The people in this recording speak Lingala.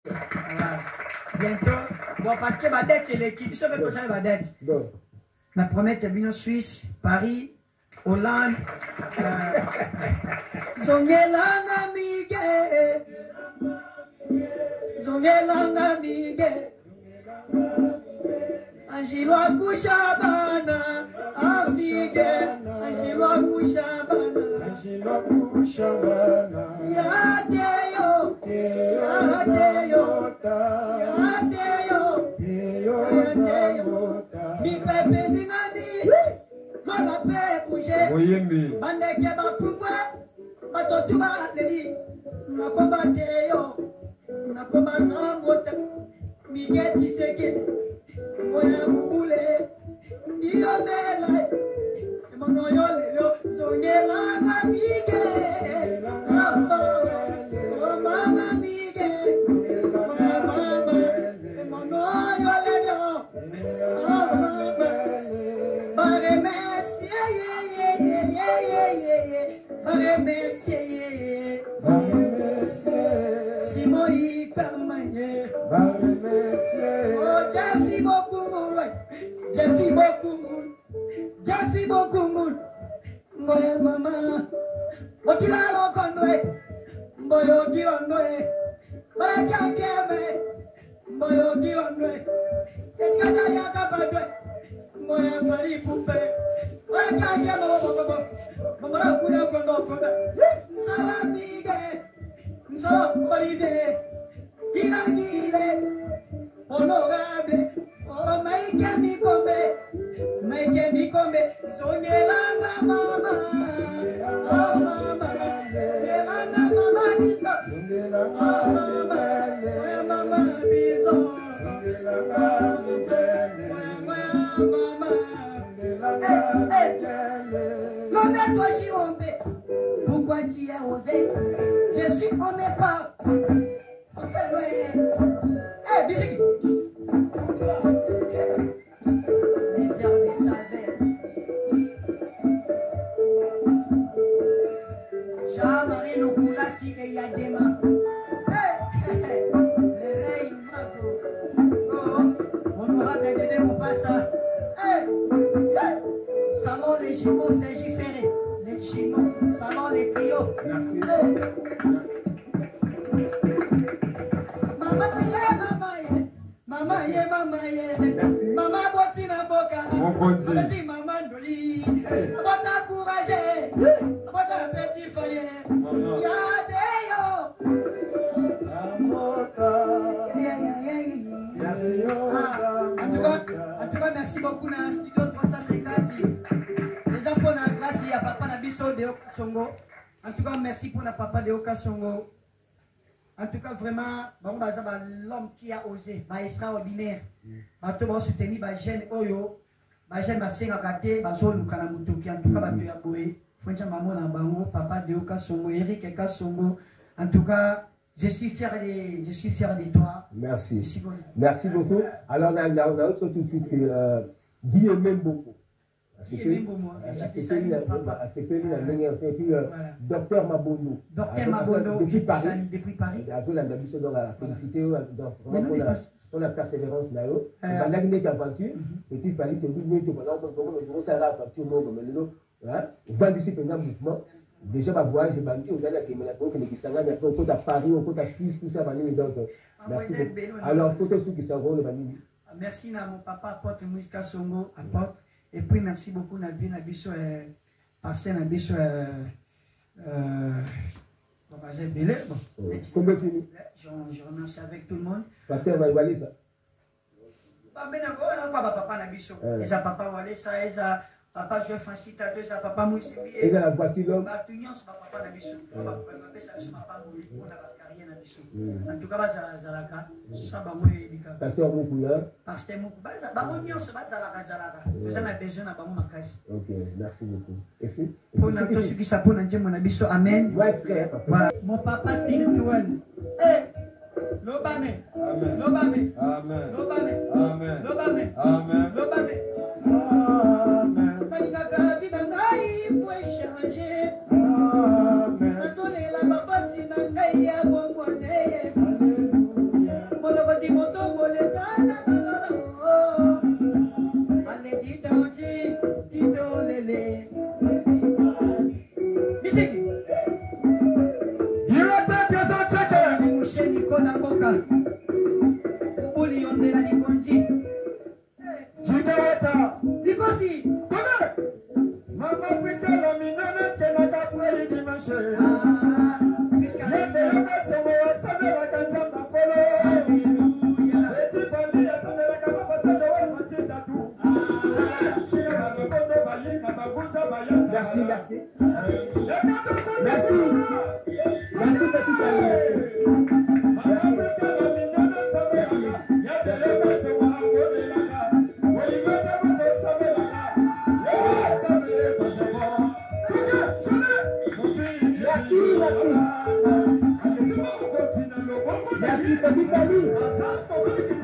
Voilà. Bientôt. Bon, parce que ma dette, c'est l'équipe. Je vais continuer ma dette. La première termine en Suisse, Paris, Hollande. Zongelanga Miguel. Zongelanga Miguel. Angelo Kushabana. Miguel. Angelo Kushabana. Angelo Kushabana. Yadeyo. Yadeyo. Yadeyo. Yadeyo. Mi pepe ningani. Mala pe bouger. Oyembe. Bandeke bapumwe. Batotuba leli. Nakomba teyo. Nakomba zambota. Miguel Tiseke. Moya bubule. Niomela. Mono yolelo. Zongelanga Miguel. Mama Miguel. Mama. Mono yolelo. Bare merci. Bare merci. Simon Ipermanye. Bare merci. Oh, Jesse beaucoup. Jesse beaucoup. Jesse beaucoup. Moya mama. Wakila lokonwe. Moyo kironwe. Baraka keme. Moyo kironwe. Etikata yakabadwe. Moya fari pupe. Baraka keme bobo. Mama kuna kondo kondo. Nsala mige. Nsala olide. Inagile. Honorable. Oh, maike mi kombe. Maike mi kombe. Zongelanga mama. Oh mama. Zongelanga mama biso. Zongelanga mama. Oh mama biso. Zongelanga mama. Zongelanga toi Chirombe. Pourquoi tu es osé? Je suis on n'est pas. Eh, bisiki. Les heures des saveurs. Jean-Marie Lukulasi et Yadema. Le rey Mago. Honorable Dédé Moupassa. Salon les jumeaux Sergi Ferré. Les jumeaux. Salon les trios. Merci. Mama ye, mama ye, mama botina boka, vas-y maman doli, abota courage, abota petit foyer, yadeyo, en tout cas merci beaucoup na studio 350, déjà pour la grâce à papa na biso de Songo, en tout cas merci pour la papa de Oka Songo. En tout cas, vraiment, l'homme qui a osé, extraordinaire. En tout cas, soutenir les jeunes Oyo, les jeunes Basengakate, Bazolu Kanamutuki, en tout cas, Batoyaboé, Frencha Maman Lambango, papa de Oka Songo, Eric Eka Songo. En tout cas, je suis fier de toi. Merci. Merci beaucoup. Alors, on a autre tout de suite Guy aime beaucoup. Docteur Mabono. Docteur Mabono, depuis Paris. Depuis Paris. On a persévérance là. On a une aventure. Et puis, il fallait que nous mouvement. Déjà, ma voyage, j'ai bandu, on a la on a Paris, on a Suisse, tout ça. Merci. Alors, photo sous qui s'en vont, le banni. Merci à mon papa, apporte Mouiska Songo, apporte. Et puis merci beaucoup Nabi Nabiso passer Nabiso je remercie avec tout le monde. Pasteur va y aller ça. Papa Nabiso. Et ça papa Walé ça et ça papa je facilite à deux ça papa Mouissi. Et ça la voici l'homme. Papa Nabiso. Papa Mouissi on a la carrière Nabiso. En tout cas Zalaka ça va mourir. Pasteur Moukoula. Pasteur Moukoula. Zalaka. Nous avons besoin de Makasi. Ok, merci beaucoup. Et si pour nous ceux qui s'appellent Dieu mon abisso amen. Voilà. Mon papa spirituel. Lobame. Amen. Lobame. Amen. Lobame. Amen. Lobame. Amen. Lobame. Amen. Quand il il faut échanger. Amen. Quand on est là, papa, si on a bon bonheur. Alléluia. na boka. Ubuli ondela ni konji. Jitawata. Likosi. Kone. Mama pista la minana tena kapre dimanche. Yende yoga somo wasana la kanzamba polo. Eti fali ya samela kama pasaje wa fansi tatu. Shika mazokondo bayi kabaguta bayata. Merci, merci. Merci. Merci, petit ami. Mama pista la minana samela. Yende yoga somo wagonelaka. Olivete mato samela. Merci, petit ami.